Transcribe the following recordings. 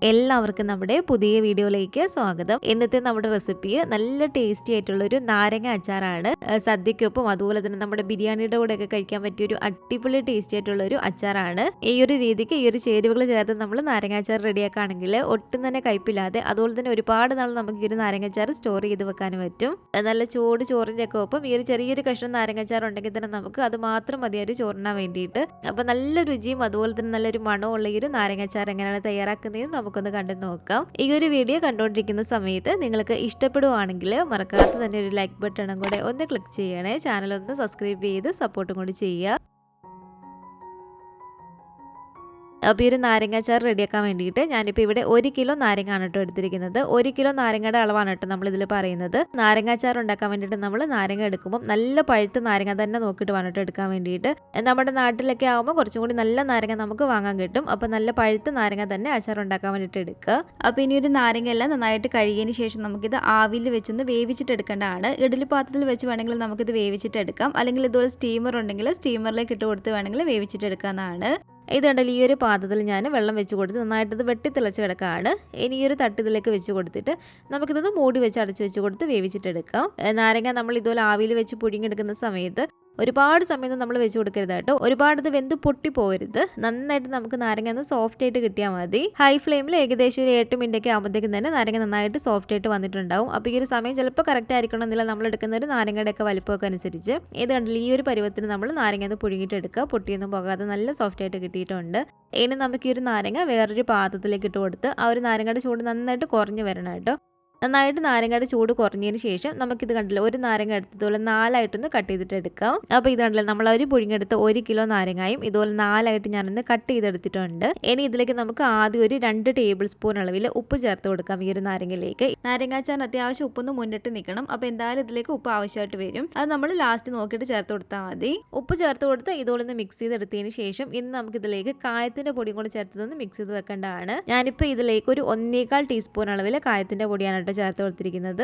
എല്ലാവർക്കും നമ്മുടെ പുതിയ വീഡിയോയിലേക്ക് സ്വാഗതം. ഇന്നത്തെ നമ്മുടെ റെസിപ്പി നല്ല ടേസ്റ്റി ആയിട്ടുള്ള ഒരു നാരങ്ങ അച്ചാറാണ്. സദ്യക്കൊപ്പം അതുപോലെ തന്നെ നമ്മുടെ ബിരിയാണിയുടെ കൂടെ ഒക്കെ കഴിക്കാൻ പറ്റിയ ഒരു അടിപൊളി ടേസ്റ്റി ആയിട്ടുള്ള ഒരു അച്ചാറാണ്. ഈ ഒരു രീതിക്ക് ഈ ഒരു ചേരുവകൾ ചേർത്ത് നമ്മൾ നാരങ്ങ അച്ചാർ റെഡിയാക്കുകയാണെങ്കിൽ ഒട്ടും തന്നെ കയ്പില്ലാതെ അതുപോലെ തന്നെ ഒരുപാട് നാൾ നമുക്ക് ഈ ഒരു നാരങ്ങ അച്ചാർ സ്റ്റോർ ചെയ്ത് വെക്കാനും പറ്റും. നല്ല ചൂട് ചോറിൻ്റെ ഒക്കെ ഒപ്പം ഈ ഒരു ചെറിയൊരു കഷ്ണം നാരങ്ങ അച്ചാർ ഉണ്ടെങ്കിൽ തന്നെ നമുക്ക് അത് മാത്രം മതി ഒരു ചോറിനാൻ വേണ്ടിയിട്ട്. അപ്പോൾ നല്ല രുചിയും അതുപോലെ തന്നെ നല്ലൊരു മണമുള്ള ഈ ഒരു നാരങ്ങ അച്ചാർ എങ്ങനെയാണ് തയ്യാറാക്കുന്നതെന്ന് നമുക്കൊന്ന് കണ്ടു നോക്കാം. ഈ ഒരു വീഡിയോ കണ്ടുകൊണ്ടിരിക്കുന്ന സമയത്ത് നിങ്ങൾക്ക് ഇഷ്ടപ്പെടുവാണെങ്കിൽ മറക്കാതെ തന്നെ ഒരു ലൈക്ക് ബട്ടണും കൂടെ ഒന്ന് ക്ലിക്ക് ചെയ്യണേ. ചാനൽ ഒന്ന് സബ്സ്ക്രൈബ് ചെയ്ത് സപ്പോർട്ടും കൂടി ചെയ്യുക. അപ്പോൾ ഈ ഒരു നാരങ്ങ അച്ചാർ റെഡിയാക്കാൻ വേണ്ടിയിട്ട് ഞാനിപ്പോൾ ഇവിടെ 1 കിലോ നാരങ്ങയാണ് കേട്ടോ എടുത്തിരിക്കുന്നത്. 1 കിലോ നാരങ്ങയുടെ അളവാണ് കേട്ടോ നമ്മളിതിൽ പറയുന്നത്. നാരങ്ങ അച്ചാർ ഉണ്ടാക്കാൻ വേണ്ടിയിട്ട് നമ്മൾ നാരങ്ങ എടുക്കുമ്പോൾ നല്ല പഴുത്ത നാരങ്ങ തന്നെ നോക്കിയിട്ട് വേണം കേട്ടോ എടുക്കാൻ വേണ്ടിയിട്ട്. നമ്മുടെ നാട്ടിലൊക്കെ ആകുമ്പോൾ കുറച്ചും കൂടി നല്ല നാരങ്ങ നമുക്ക് വാങ്ങാൻ കിട്ടും. അപ്പോൾ നല്ല പഴുത്ത നാരങ്ങ തന്നെ അച്ചാർ ഉണ്ടാക്കാൻ വേണ്ടിയിട്ട് എടുക്കുക. അപ്പോൾ ഇനി ഒരു നാരങ്ങ എല്ലാം നന്നായിട്ട് കഴുകിയതിന് ശേഷം നമുക്കിത് ആവിയിൽ വെച്ചൊന്ന് വേവിച്ചിട്ട് എടുക്കേണ്ടതാണ്. ഇഡ്ഡലി പാത്രത്തിൽ വെച്ച് വേണമെങ്കിൽ നമുക്കിത് വേവിച്ചിട്ട് എടുക്കാം. അല്ലെങ്കിൽ ഇതുപോലെ സ്റ്റീമർ ഉണ്ടെങ്കിൽ സ്റ്റീമറിലേക്ക് ഇട്ട് കൊടുത്ത് വേണമെങ്കിൽ വേവിച്ചിട്ട് എടുക്കാവുന്നതാണ്. ഇതുണ്ടല്ലോ, ഈ ഒരു പാത്രത്തിൽ ഞാൻ വെള്ളം വെച്ച് കൊടുത്ത് നന്നായിട്ട് ഇത് വെട്ടി തിളച്ച് കിടക്കുകയാണ്. ഇനി ഈ ഒരു തട്ട് ഇതിലേക്ക് വെച്ച് കൊടുത്തിട്ട് നമുക്കിതൊന്ന് മൂടി വെച്ച് അടച്ച് വെച്ച് കൊടുത്ത് വേവിച്ചിട്ടെടുക്കാം. നാരങ്ങ നമ്മൾ ഇതുപോലെ ആവിയിൽ വെച്ച് പുഴുങ്ങിയെടുക്കുന്ന സമയത്ത് ഒരുപാട് സമയം നമ്മൾ വെച്ച് കൊടുക്കരുത് കേട്ടോ. ഒരുപാട് ഇത് വെന്ത് പൊട്ടി പോകരുത്. നന്നായിട്ട് നമുക്ക് നാരങ്ങ ഒന്ന് സോഫ്റ്റ് ആയിട്ട് കിട്ടിയാൽ മതി. ഹൈ ഫ്ലെയിമിൽ ഏകദേശം ഒരു 8 മിനിറ്റ് ഒക്കെ ആകുമ്പോഴത്തേക്കും തന്നെ നാരങ്ങ നന്നായിട്ട് സോഫ്റ്റ് ആയിട്ട് വന്നിട്ടുണ്ടാവും. അപ്പോൾ ഈ ഒരു സമയം ചിലപ്പോൾ കറക്റ്റ് ആയിരിക്കണം എന്നില്ല നമ്മൾ എടുക്കുന്ന ഒരു നാരങ്ങയുടെ ഒക്കെ വലിപ്പമൊക്കെ അനുസരിച്ച്. ഇത് കണ്ടില്ല, ഈ ഒരു പരുവത്തിന് നമ്മൾ നാരങ്ങ ഒന്ന് പുഴുങ്ങിയിട്ട് എടുക്കുക. പൊട്ടിയൊന്നും പോകാതെ നല്ല സോഫ്റ്റ് ആയിട്ട് കിട്ടിയിട്ടുണ്ട്. ഇനി നമുക്ക് ഈ ഒരു നാരങ്ങ വേറൊരു പാത്രത്തിലേക്ക് ഇട്ട് കൊടുത്ത് ആ ഒരു നാരങ്ങയുടെ ചൂട് നന്നായിട്ട് കുറഞ്ഞു വരണം കേട്ടോ. നന്നായിട്ട് നാരങ്ങയുടെ ചൂട് കുറഞ്ഞതിന് ശേഷം നമുക്കിത് കണ്ടില്ല, ഒരു നാരങ്ങ എടുത്തതുപോലെ 4ആയിട്ടൊന്ന് കട്ട് ചെയ്തിട്ട് എടുക്കാം. അപ്പോൾ ഇത് കണ്ടില്ല, നമ്മൾ ഒരു പുഴുങ്ങിയെടുത്ത് 1 കിലോ നാരങ്ങയും ഇതുപോലെ 4ആയിട്ട് ഞാനൊന്ന് കട്ട് ചെയ്തെടുത്തിട്ടുണ്ട്. ഇനി ഇതിലേക്ക് നമുക്ക് ആദ്യം ഒരു 2 ടേബിൾ സ്പൂൺ അളവിൽ ഉപ്പ് ചേർത്ത് കൊടുക്കാം. ഈ ഒരു നാരങ്ങയിലേക്ക് നാരങ്ങാച്ചാൻ അത്യാവശ്യം ഉപ്പൊന്ന് മുന്നിട്ട് നിൽക്കണം. അപ്പോൾ എന്തായാലും ഇതിലേക്ക് ഉപ്പ് ആവശ്യമായിട്ട് വരും. അത് നമ്മൾ ലാസ്റ്റ് നോക്കിയിട്ട് ചേർത്ത് കൊടുത്താൽ മതി. ഉപ്പ് ചേർത്ത് കൊടുത്ത് ഇതുപോലെ ഒന്ന് മിക്സ് ചെയ്തെടുത്തതിന് ശേഷം ഇനി നമുക്കിതിലേക്ക് കായത്തിന്റെ പൊടിയും കൂടി ചേർത്തതൊന്ന് മിക്സ് ചെയ്ത് വെക്കേണ്ടതാണ്. ഞാനിപ്പോൾ ഇതിലേക്ക് ഒരു 1.25 ടീസ്പൂൺ അളവിൽ കായത്തിന്റെ പൊടിയാണ് ചേർത്ത് കൊടുത്തിരിക്കുന്നത്.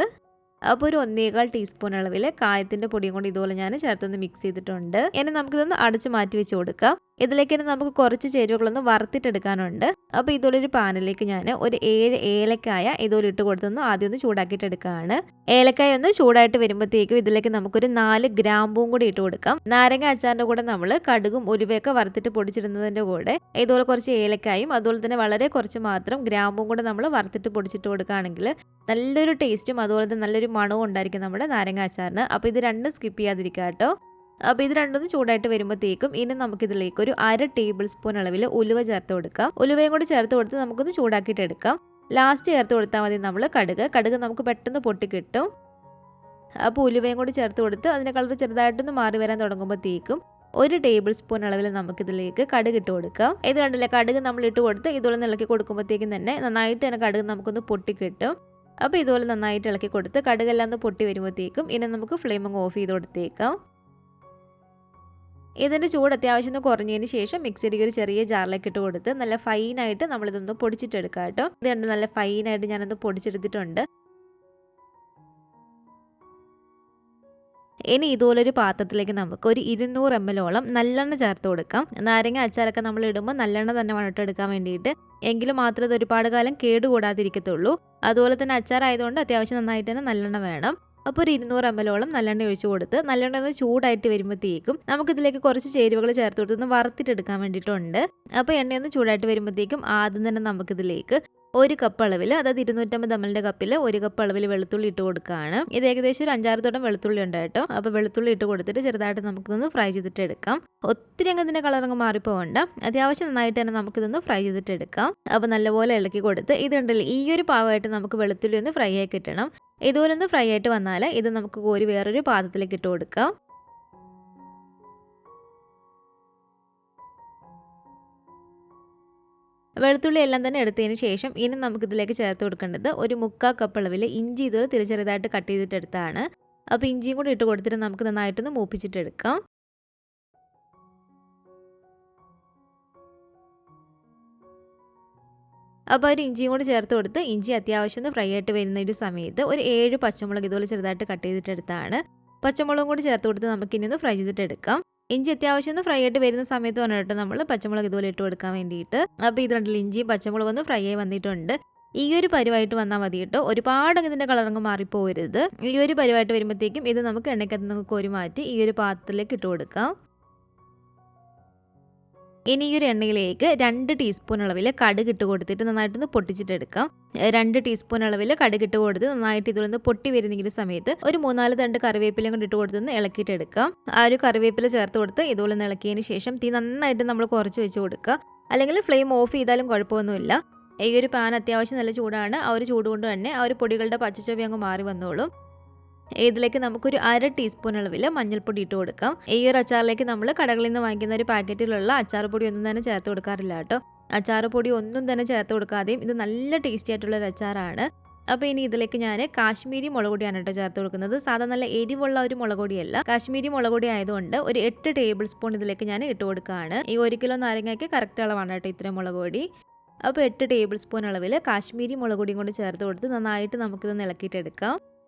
അപ്പോൾ ഒരു 1.25 ടീസ്പൂൺ അളവിൽ കായത്തിന്റെ പൊടിയും കൊണ്ട് ഇതുപോലെ ഞാൻ ചേർത്തൊന്ന് മിക്സ് ചെയ്തിട്ടുണ്ട്. ഇനി നമുക്കിതൊന്ന് അടച്ച് മാറ്റി വെച്ച് കൊടുക്കാം. ഇതിലേക്ക് തന്നെ നമുക്ക് കുറച്ച് ചേരുവകളൊന്ന് വറുത്തിട്ടെടുക്കാനുണ്ട്. അപ്പോൾ ഇതുപോലെ ഒരു പാനിലേക്ക് ഞാൻ ഒരു 7 ഏലക്കായ ഇതുപോലെ ഇട്ട് കൊടുത്തൊന്ന് ആദ്യം ഒന്ന് ചൂടാക്കിയിട്ട് എടുക്കുകയാണ്. ഏലക്കായ ഒന്ന് ചൂടായിട്ട് വരുമ്പോഴത്തേക്കും ഇതിലേക്ക് നമുക്കൊരു 4 ഗ്രാമ്പൂവും കൂടി ഇട്ട് കൊടുക്കാം. നാരങ്ങ അച്ചാറിൻ്റെ കൂടെ നമ്മൾ കടുകും ഉലുവയൊക്കെ വറുത്തിട്ട് പൊടിച്ചിടുന്നതിൻ്റെ കൂടെ ഇതുപോലെ കുറച്ച് ഏലക്കായും അതുപോലെ തന്നെ വളരെ കുറച്ച് മാത്രം ഗ്രാമ്പൂവും കൂടെ നമ്മൾ വറുത്തിട്ട് പൊടിച്ചിട്ട് കൊടുക്കുകയാണെങ്കിൽ നല്ലൊരു ടേസ്റ്റും അതുപോലെ തന്നെ നല്ലൊരു മണവും ഉണ്ടായിരിക്കും നമ്മുടെ നാരങ്ങ അച്ചാറിന്. അപ്പോൾ ഇത് രണ്ടും സ്കിപ്പ് ചെയ്യാതിരിക്കുക കേട്ടോ. അപ്പോൾ ഇത് രണ്ടൊന്ന് ചൂടായിട്ട് വരുമ്പോഴത്തേക്കും ഇനി നമുക്കിതിലേക്ക് ഒരു 1/2 ടേബിൾ സ്പൂൺ അളവിൽ ഉലുവ ചേർത്ത് കൊടുക്കാം. ഉലുവയും കൂടി ചേർത്ത് കൊടുത്ത് നമുക്കൊന്ന് ചൂടാക്കിയിട്ട് എടുക്കാം. ലാസ്റ്റ് ചേർത്ത് കൊടുത്താൽ മതി നമ്മൾ കടുക് നമുക്ക് പെട്ടെന്ന് പൊട്ടി കിട്ടും. അപ്പോൾ ഉലുവയും കൂടി ചേർത്ത് കൊടുത്ത് അതിൻ്റെ കളർ ചെറുതായിട്ടൊന്ന് മാറി വരാൻ തുടങ്ങുമ്പോഴത്തേക്കും 1 ടേബിൾ സ്പൂൺ അളവിൽ നമുക്കിതിലേക്ക് കടുക് ഇട്ട് കൊടുക്കാം. ഇത് കണ്ടില്ല, കടുക് നമ്മൾ ഇട്ട് കൊടുത്ത് ഇതുപോലെ ഇളക്കി കൊടുക്കുമ്പോഴത്തേക്കും തന്നെ നന്നായിട്ട് തന്നെ കടുക് നമുക്കൊന്ന് പൊട്ടി കിട്ടും. അപ്പോൾ ഇതുപോലെ നന്നായിട്ട് ഇളക്കി കൊടുത്ത് കടുകെല്ലാം ഒന്ന് പൊട്ടി വരുമ്പോഴത്തേക്കും ഇനി നമുക്ക് ഫ്ലെയിം അങ്ങ് ഓഫ് ചെയ്ത് കൊടുത്തേക്കാം. ഇതിൻ്റെ ചൂട് അത്യാവശ്യം ഒന്ന് കുറഞ്ഞതിന് ശേഷം മിക്സിയുടെ ഒരു ചെറിയ ജാറിലേക്ക് ഇട്ട് കൊടുത്ത് നല്ല ഫൈനായിട്ട് നമ്മളിതൊന്ന് പൊടിച്ചിട്ടെടുക്കാം കേട്ടോ. ഇത് കണ്ട് നല്ല ഫൈനായിട്ട് ഞാനൊന്ന് പൊടിച്ചെടുത്തിട്ടുണ്ട്. ഇനി ഇതുപോലൊരു പാത്രത്തിലേക്ക് നമുക്ക് ഒരു 200 ml നല്ലെണ്ണ ചേർത്ത് കൊടുക്കാം. നാരങ്ങ അച്ചാറൊക്കെ നമ്മൾ ഇടുമ്പോൾ നല്ലെണ്ണ തന്നെ വേണം എടുക്കാൻ വേണ്ടിയിട്ട്. എങ്കിലും മാത്രമേ ഇത് ഒരുപാട് കാലം കേടുകൂടാതിരിക്കത്തുള്ളൂ. അതുപോലെ തന്നെ അച്ചാറായതുകൊണ്ട് അത്യാവശ്യം നന്നായിട്ട് തന്നെ നല്ലെണ്ണ വേണം. അപ്പോൾ ഒരു 200 ml നല്ലെണ്ണ ഒഴിച്ച് കൊടുത്ത് നല്ലെണ്ണ ഒന്ന് ചൂടായിട്ട് വരുമ്പോഴത്തേക്കും നമുക്കിതിലേക്ക് കുറച്ച് ചേരുവകൾ ചേർത്ത് കൊടുത്തൊന്ന് വറുത്തിട്ടെടുക്കാൻ വേണ്ടിയിട്ടുണ്ട്. അപ്പോൾ എണ്ണയൊന്ന് ചൂടായിട്ട് വരുമ്പോഴത്തേക്കും ആദ്യം തന്നെ നമുക്കിതിലേക്ക് 1 കപ്പ് അളവിൽ, അതായത് 250 ml കപ്പിൽ 1 കപ്പ് അളവിൽ വെളുത്തുള്ളി ഇട്ട് കൊടുക്കുകയാണ്. ഇത് ഏകദേശം ഒരു 5-6 തോട്ടം വെളുത്തുള്ളി ഉണ്ട് കേട്ടോ. അപ്പോൾ വെളുത്തുള്ളി ഇട്ട് കൊടുത്തിട്ട് ചെറുതായിട്ട് നമുക്കിതൊന്ന് ഫ്രൈ ചെയ്തിട്ട് എടുക്കാം. ഒത്തിരി അങ്ങ് ഇതിൻ്റെ കളറങ്ങ് മാറിപ്പോകണ്ട, അത്യാവശ്യം നന്നായിട്ട് തന്നെ നമുക്കിതൊന്ന് ഫ്രൈ ചെയ്തിട്ട് എടുക്കാം. അപ്പോൾ നല്ലപോലെ ഇളക്കി കൊടുത്ത് ഇതുണ്ടല്ലോ, ഈ ഒരു പാകമായിട്ട് നമുക്ക് വെളുത്തുള്ളി ഒന്ന് ഫ്രൈ ആയി കിട്ടണം. ഇതുപോലെ ഒന്ന് ഫ്രൈ ആയിട്ട് വന്നാൽ ഇത് നമുക്ക് കോരി വേറൊരു പാത്രത്തിലേക്ക് ഇട്ട് കൊടുക്കാം. വെളുത്തുള്ളി എല്ലാം തന്നെ എടുത്തതിന് ശേഷം ഇനി നമുക്കിതിലേക്ക് ചേർത്ത് കൊടുക്കേണ്ടത് ഒരു 3/4 കപ്പ് അളവിൽ ഇഞ്ചി ഇതുപോലെ ചെറുതായിട്ട് കട്ട് ചെയ്തിട്ടെടുത്താണ്. അപ്പോൾ ഇഞ്ചിയും കൂടി ഇട്ട് കൊടുത്തിട്ട് നമുക്ക് നന്നായിട്ടൊന്ന് മൂപ്പിച്ചിട്ടെടുക്കാം. അപ്പോൾ ഒരു ഇഞ്ചിയും കൂടി ചേർത്ത് കൊടുത്ത് ഇഞ്ചി അത്യാവശ്യം ഒന്ന് ഫ്രൈ ആയിട്ട് വരുന്ന ഒരു സമയത്ത് ഒരു 7 പച്ചമുളക് ഇതുപോലെ ചെറുതായിട്ട് കട്ട് ചെയ്തിട്ടെടുത്താണ്. പച്ചമുളകും കൂടി ചേർത്ത് കൊടുത്ത് നമുക്കിനി ഒന്ന് ഫ്രൈ ചെയ്തിട്ടെടുക്കാം. ഇഞ്ചി അത്യാവശ്യം ഒന്ന് ഫ്രൈ ആയിട്ട് വരുന്ന സമയത്ത് വേണം കേട്ടോ നമ്മൾ പച്ചമുളക് ഇതുപോലെ ഇട്ട് കൊടുക്കാൻ വേണ്ടിയിട്ട്. അപ്പോൾ ഇത് കണ്ടില്ലേ, ഇഞ്ചിയും പച്ചമുളകും ഒന്ന് ഫ്രൈ ആയി വന്നിട്ടുണ്ട്. ഈ ഒരു പരുവായിട്ട് വന്നാൽ മതി കേട്ടോ. ഒരുപാട് ഇതിൻ്റെ കളറങ്ങ് മാറിപ്പോകരുത്. ഈ ഒരു പരുവായിട്ട് വരുമ്പോഴത്തേക്കും ഇത് നമുക്ക് എണ്ണയ്ക്കകത്ത് നിന്ന് കോരി മാറ്റി ഈ ഒരു പാത്രത്തിലേക്ക് ഇട്ട് കൊടുക്കാം. ഇനി ഈ ഒരു എണ്ണയിലേക്ക് 2 ടീസ്പൂൺ അളവിൽ കടുക് ഇട്ട് കൊടുത്തിട്ട് നന്നായിട്ടൊന്ന് പൊട്ടിച്ചിട്ടെടുക്കാം. 2 ടീസ്പൂൺ അളവിൽ കടുക് ഇട്ട് കൊടുത്ത് നന്നായിട്ട് ഇതിലൊന്ന് പൊട്ടി വരുന്ന സമയത്ത് ഒരു 3-4 തണ്ട് കറിവേപ്പിലയും കൊണ്ട് ഇട്ട് കൊടുത്തൊന്ന് ഇളക്കിയിട്ടെടുക്കാം. ആ ഒരു കറിവേപ്പില ചേർത്ത് കൊടുത്ത് ഇതുപോലെ ഒന്ന് ഇളക്കിയതിന് ശേഷം തീ നന്നായിട്ട് നമ്മൾ കുറച്ച് വെച്ച് കൊടുക്കുക. അല്ലെങ്കിൽ ഫ്ലെയിം ഓഫ് ചെയ്താലും കുഴപ്പമൊന്നുമില്ല. ഈ ഒരു പാൻ അത്യാവശ്യം നല്ല ചൂടാണ്. ആ ഒരു ചൂട് കൊണ്ട് തന്നെ ആ ഒരു പൊടികളുടെ പച്ചച്ചൊവ്വ അങ്ങ് മാറി വന്നോളും. ഇതിലേക്ക് നമുക്കൊരു 1/2 ടീസ്പൂൺ അളവിൽ മഞ്ഞൾപ്പൊടി ഇട്ട് കൊടുക്കാം. ഈ ഒരു അച്ചാറിലേക്ക് നമ്മൾ കടകളിൽ നിന്ന് വാങ്ങിക്കുന്ന ഒരു പാക്കറ്റിലുള്ള അച്ചാർ പൊടി ഒന്നും തന്നെ ചേർത്ത് കൊടുക്കാറില്ല കേട്ടോ. അച്ചാർ പൊടി ഒന്നും തന്നെ ചേർത്ത് കൊടുക്കാതെയും ഇത് നല്ല ടേസ്റ്റി ആയിട്ടുള്ളൊരു അച്ചാറാണ്. അപ്പോൾ ഇനി ഇതിലേക്ക് ഞാൻ കാശ്മീരി മുളക് പൊടിയാണ് കേട്ടോ ചേർത്ത് കൊടുക്കുന്നത്. സാധാരണ നല്ല എരിവുള്ള ഒരു മുളക് പൊടിയല്ല, കാശ്മീരി മുളക് പൊടി ആയതുകൊണ്ട് ഒരു 8 ടേബിൾ സ്പൂൺ ഇതിലേക്ക് ഞാൻ ഇട്ട് കൊടുക്കുകയാണ്. ഈ 1 കിലോ നാരങ്ങയ്ക്ക് കറക്റ്റ് അളവാണ് കേട്ടോ ഇത്രയും മുളക് പൊടി. അപ്പോൾ 8 ടേബിൾ സ്പൂൺ അളവിൽ കാശ്മീരി മുളക് പൊടിയും കൊണ്ട് ചേർത്ത് കൊടുത്ത് നന്നായിട്ട് നമുക്കിത് ഇളക്കിയിട്ടെടുക്കാം.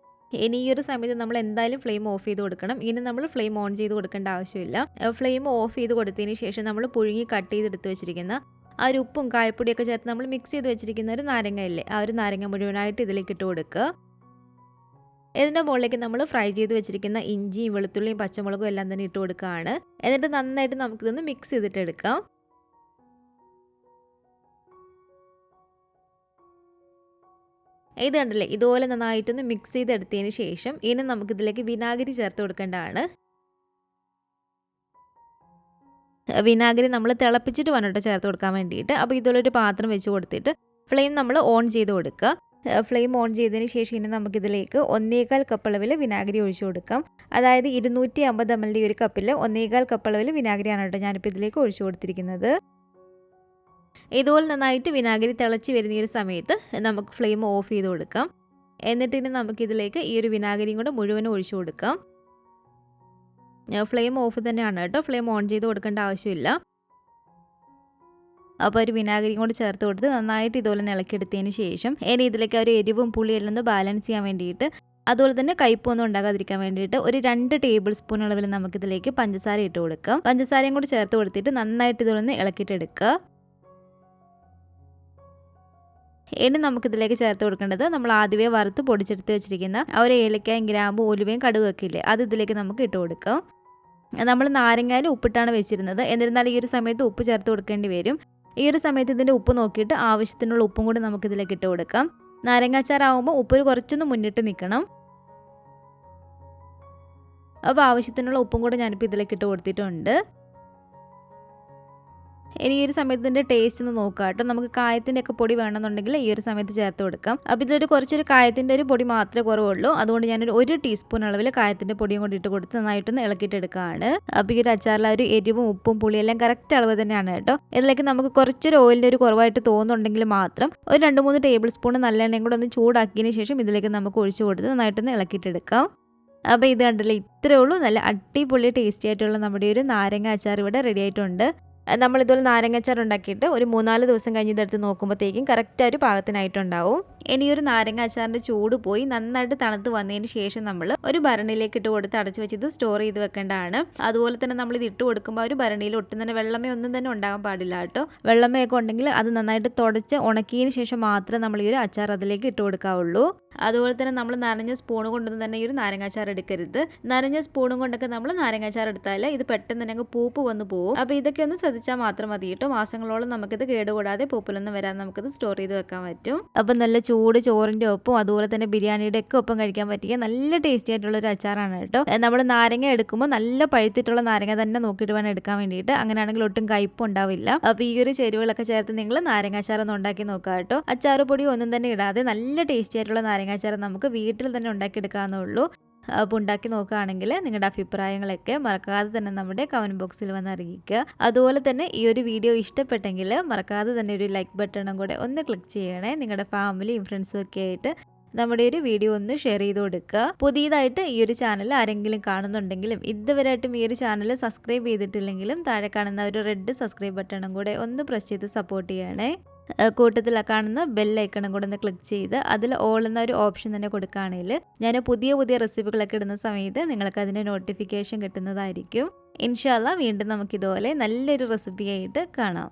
ഇനി ഈ ഒരു സമയത്ത് നമ്മൾ എന്തായാലും ഫ്ലെയിം ഓഫ് ചെയ്ത് കൊടുക്കണം. ഇനി നമ്മൾ ഫ്ലെയിം ഓൺ ചെയ്ത് കൊടുക്കേണ്ട ആവശ്യമില്ല. ഫ്ലെയിം ഓഫ് ചെയ്ത് കൊടുത്തതിന് ശേഷം നമ്മൾ പുഴുങ്ങി കട്ട് ചെയ്തെടുത്ത് വെച്ചിരിക്കുന്ന ആ ഒരു ഉപ്പും കായപ്പൊടിയൊക്കെ ചേർത്ത് നമ്മൾ മിക്സ് ചെയ്ത് വെച്ചിരിക്കുന്ന ഒരു നാരങ്ങ ഇല്ലേ, ആ ഒരു നാരങ്ങ മുഴുവനായിട്ട് ഇതിലേക്ക് ഇട്ട് കൊടുക്കുക. ഇതിൻ്റെ മുകളിലേക്ക് നമ്മൾ ഫ്രൈ ചെയ്ത് വെച്ചിരിക്കുന്ന ഇഞ്ചിയും വെളുത്തുള്ളിയും പച്ചമുളകും എല്ലാം തന്നെ ഇട്ട് കൊടുക്കുകയാണ്. എന്നിട്ട് നന്നായിട്ട് നമുക്കിതൊന്ന് മിക്സ് ചെയ്തിട്ടെടുക്കാം. ഇത് കണ്ടില്ലേ, ഇതുപോലെ നന്നായിട്ടൊന്ന് മിക്സ് ചെയ്തെടുത്തതിന് ശേഷം ഇനി നമുക്കിതിലേക്ക് വിനാഗിരി ചേർത്ത് കൊടുക്കേണ്ടതാണ്. വിനാഗിരി നമ്മൾ തിളപ്പിച്ചിട്ട് വേണം കേട്ടോ ചേർത്ത് കൊടുക്കാൻ വേണ്ടിയിട്ട്. അപ്പോൾ ഇതുപോലൊരു പാത്രം വെച്ച് കൊടുത്തിട്ട് ഫ്ലെയിം നമ്മൾ ഓൺ ചെയ്ത് കൊടുക്കുക. ഫ്ലെയിം ഓൺ ചെയ്തതിന് ശേഷം ഇനി നമുക്കിതിലേക്ക് 1/4 കപ്പ് അളവിൽ വിനാഗിരി ഒഴിച്ചു കൊടുക്കാം. അതായത് 250 ml ഒരു കപ്പിൽ 1/4 കപ്പ് അളവിൽ വിനാഗിരിയാണ് കേട്ടോ ഞാനിപ്പോൾ ഇതിലേക്ക് ഒഴിച്ചു കൊടുത്തിരിക്കുന്നത്. ഇതുപോലെ നന്നായിട്ട് വിനാഗിരി തിളച്ച് വരുന്ന ഈ ഒരു സമയത്ത് നമുക്ക് ഫ്ലെയിം ഓഫ് ചെയ്ത് കൊടുക്കാം. എന്നിട്ട് ഇനി നമുക്കിതിലേക്ക് ഈ ഒരു വിനാഗിരിയും കൂടെ മുഴുവനും ഒഴിച്ചു കൊടുക്കാം. ഫ്ലെയിം ഓഫ് തന്നെയാണ് കേട്ടോ, ഫ്ലെയിം ഓൺ ചെയ്ത് കൊടുക്കേണ്ട ആവശ്യമില്ല. അപ്പോൾ ഒരു വിനാഗിരിയും കൂടെ ചേർത്ത് കൊടുത്ത് നന്നായിട്ട് ഇതുപോലെ ഇളക്കിയെടുത്തതിന് ശേഷം ഇനി ഇതിലേക്ക് ഒരു എരിവും പുളിയെല്ലാം ഒന്ന് ബാലൻസ് ചെയ്യാൻ വേണ്ടിയിട്ട്, അതുപോലെ തന്നെ കയ്പൊന്നും ഉണ്ടാകാതിരിക്കാൻ വേണ്ടിയിട്ട് ഒരു 2 ടേബിൾ സ്പൂൺ അളവിൽ നമുക്കിതിലേക്ക് പഞ്ചസാര ഇട്ട് കൊടുക്കാം. പഞ്ചസാരയും കൂടി ചേർത്ത് കൊടുത്തിട്ട് നന്നായിട്ട് ഇതുപോലെ ഇളക്കിയിട്ടെടുക്കുക. ഇനി നമുക്കിതിലേക്ക് ചേർത്ത് കൊടുക്കേണ്ടത് നമ്മൾ ആദ്യമേ വറുത്ത് പൊടിച്ചെടുത്ത് വെച്ചിരിക്കുന്ന ആ ഒരു ഏലക്കായും ഗ്രാമ്പും ഉലുവയും കടുകൊക്കെ ഇല്ലേ, അത് ഇതിലേക്ക് നമുക്ക് ഇട്ട് കൊടുക്കാം. നമ്മൾ നാരങ്ങയിൽ ഉപ്പിട്ടാണ് വെച്ചിരുന്നത്, എന്നിരുന്നാലും ഈ ഒരു സമയത്ത് ഉപ്പ് ചേർത്ത് കൊടുക്കേണ്ടി വരും. ഈ ഒരു സമയത്ത് ഇതിൻ്റെ ഉപ്പ് നോക്കിയിട്ട് ആവശ്യത്തിനുള്ള ഉപ്പും കൂടി നമുക്കിതിലേക്ക് ഇട്ട് കൊടുക്കാം. നാരങ്ങാച്ചാറാവുമ്പോൾ ഉപ്പ് കുറച്ചൊന്ന് മുന്നിട്ട് നിൽക്കണം. അപ്പോൾ ആവശ്യത്തിനുള്ള ഉപ്പും കൂടെ ഞാനിപ്പോൾ ഇതിലേക്ക് ഇട്ട് കൊടുത്തിട്ടുണ്ട്. ഇനി ഈ ഒരു സമയത്ത് ഇതിൻ്റെ ടേസ്റ്റ് ഒന്ന് നോക്കാം കേട്ടോ. നമുക്ക് കായത്തിൻ്റെ ഒക്കെ പൊടി വേണമെന്നുണ്ടെങ്കിൽ ഈ ഒരു സമയത്ത് ചേർത്ത് കൊടുക്കാം. അപ്പോൾ ഇതിലൊരു കുറച്ചൊരു കായത്തിൻ്റെ ഒരു പൊടി മാത്രമേ കുറവുള്ളൂ. അതുകൊണ്ട് ഞാനൊരു 1 ടീസ്പൂൺ അളവിൽ കായത്തിൻ്റെ പൊടിയും കൊണ്ട് ഇട്ട് കൊടുത്ത് നന്നായിട്ടൊന്ന് ഇളക്കിയിട്ടെടുക്കുകയാണ്. അപ്പോൾ ഈ ഒരു അച്ചാറിൽ ഒരു എരിവും ഉപ്പും പുളിയെല്ലാം കറക്റ്റ് അളവ് തന്നെയാണ് കേട്ടോ. ഇതിലേക്ക് നമുക്ക് കുറച്ചൊരു ഓയിലിൻ്റെ ഒരു കുറവായിട്ട് തോന്നുന്നുണ്ടെങ്കിൽ മാത്രം ഒരു 2-3 ടേബിൾ സ്പൂൺ നല്ലെണ്ണയും കൂടെ ഒന്ന് ചൂടാക്കിയതിന് ശേഷം ഇതിലേക്ക് നമുക്ക് ഒഴിച്ചു കൊടുത്ത് നന്നായിട്ടൊന്ന് ഇളക്കിയിട്ടെടുക്കാം. അപ്പോൾ ഇത് കണ്ടില്ലേ, ഇത്രയേ ഉള്ളൂ. നല്ല അടിപൊളി ടേസ്റ്റി ആയിട്ടുള്ള നമ്മുടെ ഒരു നാരങ്ങ അച്ചാർ ഇവിടെ റെഡി ആയിട്ടുണ്ട്. നമ്മളിതുപോലെ നാരങ്ങാച്ചാർ ഉണ്ടാക്കിയിട്ട് ഒരു 3-4 ദിവസം കഴിഞ്ഞ് ഇതെടുത്ത് നോക്കുമ്പോഴത്തേക്കും കറക്റ്റ് ഒരു പാകത്തിനായിട്ടുണ്ടാവും. ഇനി ഒരു നാരങ്ങ അച്ചാറിൻ്റെ ചൂട് പോയി നന്നായിട്ട് തണുത്ത് വന്നതിന് ശേഷം നമ്മൾ ഒരു ഭരണിയിലേക്ക് ഇട്ട് കൊടുത്ത് അടച്ച് വെച്ച് ഇത് സ്റ്റോർ ചെയ്ത് വെക്കേണ്ടതാണ്. അതുപോലെ തന്നെ നമ്മളിത് ഇട്ട് കൊടുക്കുമ്പോൾ ഒരു ഭരണിയിൽ ഒട്ടും തന്നെ വെള്ളമേ ഒന്നും തന്നെ ഉണ്ടാകാൻ പാടില്ല കേട്ടോ. വെള്ളമയൊക്കെ ഉണ്ടെങ്കിൽ അത് നന്നായിട്ട് തുടച്ച് ഉണക്കിയതിന് ശേഷം മാത്രമേ നമ്മൾ ഈ ഒരു അച്ചാർ അതിലേക്ക് ഇട്ട് കൊടുക്കാവുള്ളൂ. അതുപോലെ തന്നെ നമ്മൾ നനഞ്ഞ സ്പൂൺ കൊണ്ടൊന്നും തന്നെ ഈ ഒരു നാരങ്ങാച്ചാർ എടുക്കരുത്. നനഞ്ഞ സ്പൂണും കൊണ്ടൊക്കെ നമ്മൾ നാരങ്ങാച്ചാർ എടുത്താൽ ഇത് പെട്ടെന്ന് തന്നെ പൂപ്പ് വന്ന് പോകും. അപ്പോൾ ഇതൊക്കെ ഒന്ന് ശ്രദ്ധിച്ചാൽ മാത്രം മതി കേട്ടോ. മാസങ്ങളോളം നമുക്കിത് കേടുകൂടാതെ പൂപ്പിലൊന്നും വരാൻ നമുക്കിത് സ്റ്റോർ ചെയ്ത് വെക്കാൻ പറ്റും. അപ്പം നല്ല ചൂട് ചോറിൻ്റെ ഒപ്പം അതുപോലെ തന്നെ ബിരിയാണിയുടെ ഒക്കെ ഒപ്പം കഴിക്കാൻ പറ്റിയ നല്ല ടേസ്റ്റി ആയിട്ടുള്ള ഒരു അച്ചാറാണ് കേട്ടോ. നമ്മൾ നാരങ്ങ എടുക്കുമ്പോൾ നല്ല പഴുത്തിട്ടുള്ള നാരങ്ങ തന്നെ നോക്കിയിട്ട് വേണം എടുക്കാൻ വേണ്ടിയിട്ട്. അങ്ങനെയാണെങ്കിൽ ഒട്ടും കയ്പ് ഉണ്ടാവില്ല. അപ്പോൾ ഈ ഒരു ചേരുവകളൊക്കെ ചേർത്ത് നിങ്ങൾ നാരങ്ങാച്ചാർ ഒന്ന് ഉണ്ടാക്കി നോക്കാം കേട്ടോ. അച്ചാറ് പൊടി ഒന്നും തന്നെ ഇടാതെ നല്ല ടേസ്റ്റി ആയിട്ടുള്ള നാരങ്ങാച്ചാർ നമുക്ക് വീട്ടിൽ തന്നെ ഉണ്ടാക്കിയെടുക്കാവുന്നുള്ളൂ. അപ്പോൾ ഉണ്ടാക്കി നോക്കുകയാണെങ്കിൽ നിങ്ങളുടെ അഭിപ്രായങ്ങളൊക്കെ മറക്കാതെ തന്നെ നമ്മുടെ കമൻറ്റ് ബോക്സിൽ വന്ന് അറിയിക്കുക. അതുപോലെ തന്നെ ഈ ഒരു വീഡിയോ ഇഷ്ടപ്പെട്ടെങ്കിൽ മറക്കാതെ തന്നെ ഒരു ലൈക്ക് ബട്ടണും കൂടെ ഒന്ന് ക്ലിക്ക് ചെയ്യണേ. നിങ്ങളുടെ ഫാമിലിയും ഫ്രണ്ട്സും ഒക്കെ ആയിട്ട് നമ്മുടെ ഒരു വീഡിയോ ഒന്ന് ഷെയർ ചെയ്ത് കൊടുക്കുക. പുതിയതായിട്ട് ഈ ഒരു ചാനൽ ആരെങ്കിലും കാണുന്നുണ്ടെങ്കിലും ഇതുവരെയായിട്ടും ഈ ഒരു ചാനൽ സബ്സ്ക്രൈബ് ചെയ്തിട്ടില്ലെങ്കിലും താഴെ കാണുന്ന ഒരു റെഡ് സബ്സ്ക്രൈബ് ബട്ടണും കൂടെ ഒന്ന് പ്രസ് ചെയ്ത് സപ്പോർട്ട് ചെയ്യണേ. കൂട്ടത്തിൽ കാണുന്ന ബെൽ ഐക്കണും കൂടെ ഒന്ന് ക്ലിക്ക് ചെയ്ത് അതിൽ ഓൾ എന്ന ഒരു ഓപ്ഷൻ തന്നെ കൊടുക്കുകയാണെങ്കിൽ ഞാൻ പുതിയ പുതിയ റെസിപ്പികളൊക്കെ ഇടുന്ന സമയത്ത് നിങ്ങൾക്ക് അതിൻ്റെ നോട്ടിഫിക്കേഷൻ കിട്ടുന്നതായിരിക്കും. ഇൻഷാ അല്ലാഹ് വീണ്ടും നമുക്കിതുപോലെ നല്ലൊരു റെസിപ്പിയായിട്ട് കാണാം.